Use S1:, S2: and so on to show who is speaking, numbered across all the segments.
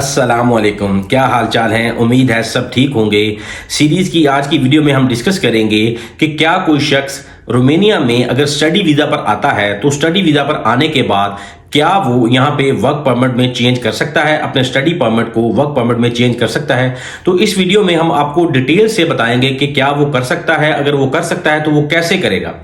S1: अस्सलामुअलैकुम, क्या हाल चाल है। उम्मीद है सब ठीक होंगे। सीरीज की आज की वीडियो में हम डिस्कस करेंगे कि क्या कोई शख्स रोमानिया में अगर स्टडी वीज़ा पर आता है तो स्टडी वीज़ा पर आने के बाद क्या वो यहाँ पे वर्क परमिट में चेंज कर सकता है, अपने स्टडी परमिट को वर्क परमिट में चेंज कर सकता है। तो इस वीडियो में हम आपको डिटेल से बताएंगे कि क्या वो कर सकता है, अगर वो कर सकता है तो वो कैसे करेगा।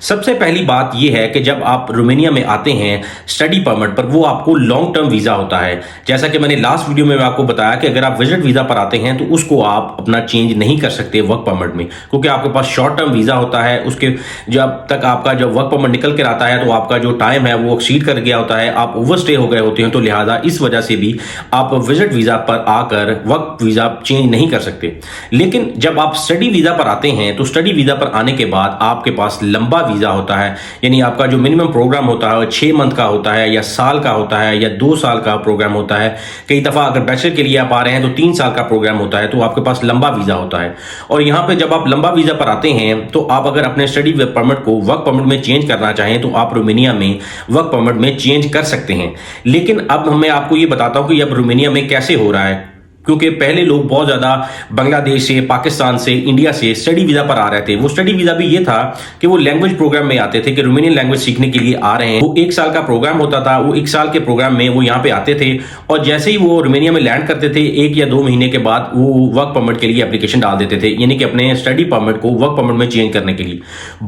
S1: सबसे पहली बात यह है कि जब आप रोमानिया में आते हैं स्टडी परमिट पर, वो आपको लॉन्ग टर्म वीज़ा होता है। जैसा कि मैंने लास्ट वीडियो में आपको बताया कि अगर आप विजिट वीज़ा पर आते हैं तो उसको आप अपना चेंज नहीं कर सकते वर्क परमिट में, क्योंकि आपके पास शॉर्ट टर्म वीज़ा होता है। उसके जब तक आपका जब वर्क परमिट निकल कर आता है तो आपका जो टाइम है वो एक्सीड कर गया होता है, आप ओवरस्टे हो गए होते हैं। तो लिहाजा इस वजह से भी आप विजिट वीज़ा पर आकर वर्क वीज़ा चेंज नहीं कर सकते। लेकिन जब आप स्टडी वीज़ा पर आते हैं तो स्टडी वीज़ा पर आने के बाद आपके पास लंबा वीज़ा होता है, यानी आपका जो मिनिमम प्रोग्राम होता है 6 मंथ का होता है या साल का होता है या 2 साल का प्रोग्राम होता है। कई दफ़ा अगर बैचलर के लिए आप आ रहे हैं तो 3 साल का प्रोग्राम होता है, तो आपके पास लंबा वीज़ा होता है। और यहाँ पे जब आप लंबा वीज़ा पर आते हैं तो आप अगर अपने स्टडी परमिट को वर्क परमिट में चेंज करना चाहें तो आप रोमानिया में वर्क परमिट में चेंज कर सकते हैं। लेकिन अब मैं आपको ये बताता हूं कि अब रोमानिया में कैसे हो रहा है, क्योंकि पहले लोग बहुत ज़्यादा बांग्लादेश से, पाकिस्तान से, इंडिया से स्टडी वीज़ा पर आ रहे थे। वो स्टडी वीज़ा भी ये था कि वो लैंग्वेज प्रोग्राम में आते थे कि रोमानियन लैंग्वेज सीखने के लिए आ रहे हैं। वो 1 साल का प्रोग्राम होता था, वो 1 साल के प्रोग्राम में वो यहाँ पे आते थे और जैसे ही वो रोमानिया में लैंड करते थे 1 या 2 महीने के बाद वो वर्क परमिट के लिए एप्लीकेशन डाल देते थे, यानी कि अपने स्टडी परमिट को वर्क परमिट में चेंज करने के लिए।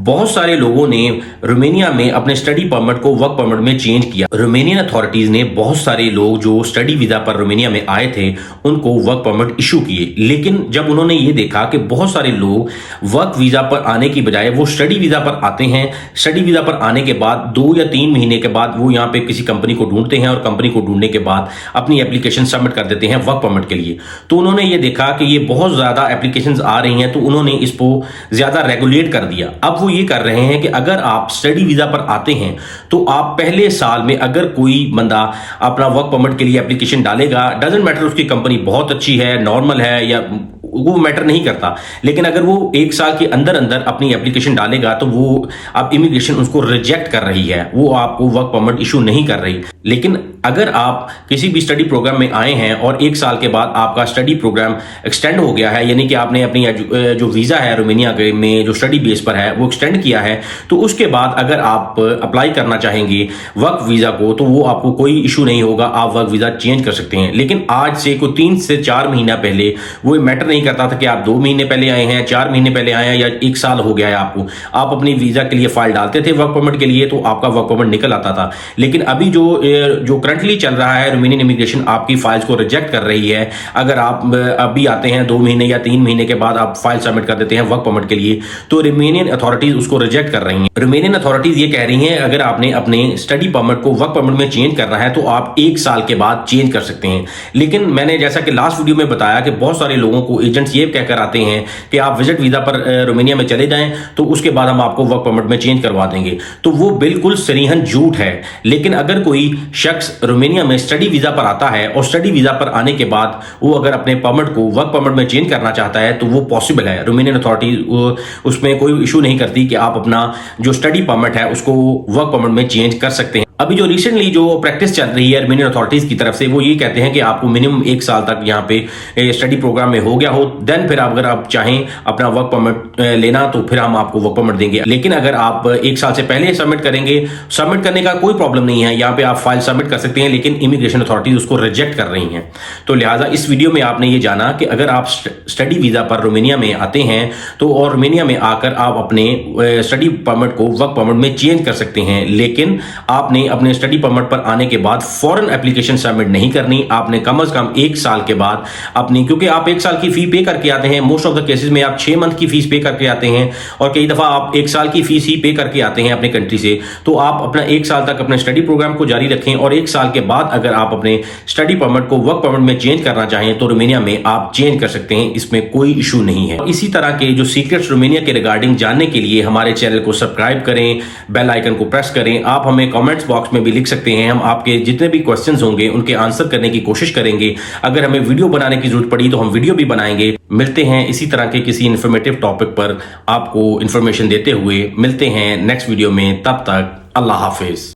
S1: बहुत सारे लोगों ने रोमानिया में अपने स्टडी परमिट को वर्क परमिट में चेंज किया। रोमानियन अथॉरिटीज़ ने बहुत सारे लोग जो स्टडी वीज़ा पर रोमानिया में आए थे उनको वर्क परमिट इशू किए। लेकिन जब उन्होंने ये देखा कि बहुत सारे लोग वर्क वीजा पर आने की बजाय वो स्टडी वीजा पर आते हैं, स्टडी वीजा पर आने के बाद 2 या 3 महीने के बाद वो यहाँ पे किसी कंपनी को ढूंढते हैं और कंपनी को ढूंढने के बाद अपनी एप्लीकेशन सबमिट कर देते हैं वर्क परमिट के लिए। तो उन्होंने ये देखा कि ये बहुत ज्यादा एप्लीकेशंस आ रही हैं, तो उन्होंने इसको ज्यादा रेगुलेट कर दिया। अब वो ये कर रहे हैं कि अगर आप स्टडी वीजा पर आते हैं तो आप पहले साल में अगर कोई बंदा अपना वर्क परमिट के लिए एप्लीकेशन डालेगा, डजंट मैटर उसकी कंपनी बहुत अच्छी है, नॉर्मल है, या वो मैटर नहीं करता, लेकिन अगर वो 1 साल के अंदर अंदर अपनी एप्लीकेशन डालेगा तो वो अब इमिग्रेशन उसको रिजेक्ट कर रही है, वो आपको वर्क परमिट इशू नहीं कर रही। लेकिन अगर आप किसी भी स्टडी प्रोग्राम में आए हैं और 1 साल के बाद आपका स्टडी प्रोग्राम एक्सटेंड हो गया है, यानी कि आपने अपनी जो वीज़ा है रोमानिया में जो स्टडी बेस पर है वो एक्सटेंड किया है, तो उसके बाद अगर आप अप्लाई करना चाहेंगे वर्क वीज़ा को तो वो आपको कोई इशू नहीं होगा, आप वर्क वीज़ा चेंज कर सकते हैं। लेकिन आज से कोई 3 से 4 महीना पहले वो मैटर नहीं करता था कि आप 2 महीने पहले आए हैं, 4 महीने पहले आए हैं या 1 साल हो गया है आपको। आप अपनी वीज़ा के लिए फाइल डालते थे वर्क परमिट के लिए तो आपका वर्क परमिट निकल आता था। लेकिन अभी जो करंटली चल रहा है, रोमानियन इमिग्रेशन आपकी फाइल्स को रिजेक्ट कर रही है। अगर आप अभी आते हैं 2 महीने या 3 महीने के बाद आप फाइल सबमिट कर देते हैं वर्क परमिट के लिए, तो रोमानियन अथॉरिटीज उसको रिजेक्ट कर रही हैं। रोमानियन अथॉरिटीज ये कह रही हैं अगर आपने अपने स्टडी परमिट को वर्क परमिट में चेंज करना है तो आप 1 साल के बाद चेंज कर सकते हैं। लेकिन मैंने जैसा कि लास्ट वीडियो में बताया कि बहुत सारे लोगों को एजेंट्स ये कहकर आते हैं कि आप विजिट वीजा पर रोमानिया में चले जाएं तो उसके बाद हम आपको वर्क परमिट में चेंज करवा देंगे, तो वो बिल्कुल सरीहन झूठ है। लेकिन अगर कोई शख्स रोमानिया में स्टडी वीजा पर आता है और स्टडी वीजा पर आने के बाद वो अगर अपने परमिट को वर्क परमिट में चेंज करना चाहता है तो वो पॉसिबल है। रोमानियन अथॉरिटी उसमें कोई इशू नहीं करती कि आप अपना जो स्टडी परमिट है उसको वर्क परमिट में चेंज कर सकते हैं। अभी जो रिसेंटली जो प्रैक्टिस चल रही है रोमानियन अथॉरिटीज की तरफ से, वो ये कहते हैं कि आपको मिनिमम 1 साल तक यहाँ पे स्टडी प्रोग्राम में हो गया हो, देन फिर अगर आप चाहें अपना वर्क परमिट लेना तो फिर हम आपको वर्क परमिट देंगे। लेकिन अगर आप 1 साल से पहले सबमिट करेंगे, सबमिट करने का कोई प्रॉब्लम नहीं है, यहाँ पे आप फाइल सबमिट कर सकते हैं, लेकिन इमिग्रेशन अथॉरिटीज उसको रिजेक्ट कर रही हैं। तो लिहाजा इस वीडियो में आपने ये जाना कि अगर आप स्टडी वीजा पर रोमानिया में आते हैं तो और रोमानिया में आकर आप अपने स्टडी परमिट को वर्क परमिट में चेंज कर सकते हैं। लेकिन आपने अपने स्टडी परमिट पर आने के बाद फॉरेन एप्लीकेशन सबमिट नहीं करनी, आपने कम से कम 1 साल के बाद अपनी, क्योंकि आप 1 साल की फी पे करके आते हैं, मोस्ट ऑफ द केसेस में आप 6 मंथ की फीस पे करके आते हैं और कई दफा आप 1 साल की फीस ही पे करके आते हैं अपने कंट्री से। तो आप अपना 1 साल तक अपने स्टडी प्रोग्राम को जारी रखें और 1 साल के बाद अगर आप अपने स्टडी परमिट को वर्क परमिट में चेंज करना चाहें तो रोमानिया में आप चेंज कर सकते हैं, इसमें कोई इशू नहीं है। इसी तरह के जो सीक्रेट्स रोमानिया के रिगार्डिंग जानने के लिए हमारे चैनल को सब्सक्राइब करें, बेल आइकन को प्रेस करें। आप हमें कमेंट्स बॉक्स में भी लिख सकते हैं, हम आपके जितने भी क्वेश्चंस होंगे उनके आंसर करने की कोशिश करेंगे। अगर हमें वीडियो बनाने की जरूरत पड़ी तो हम वीडियो भी बनाएंगे। मिलते हैं इसी तरह के किसी इन्फॉर्मेटिव टॉपिक पर आपको इन्फॉर्मेशन देते हुए। मिलते हैं नेक्स्ट वीडियो में, तब तक अल्लाह हाफिज।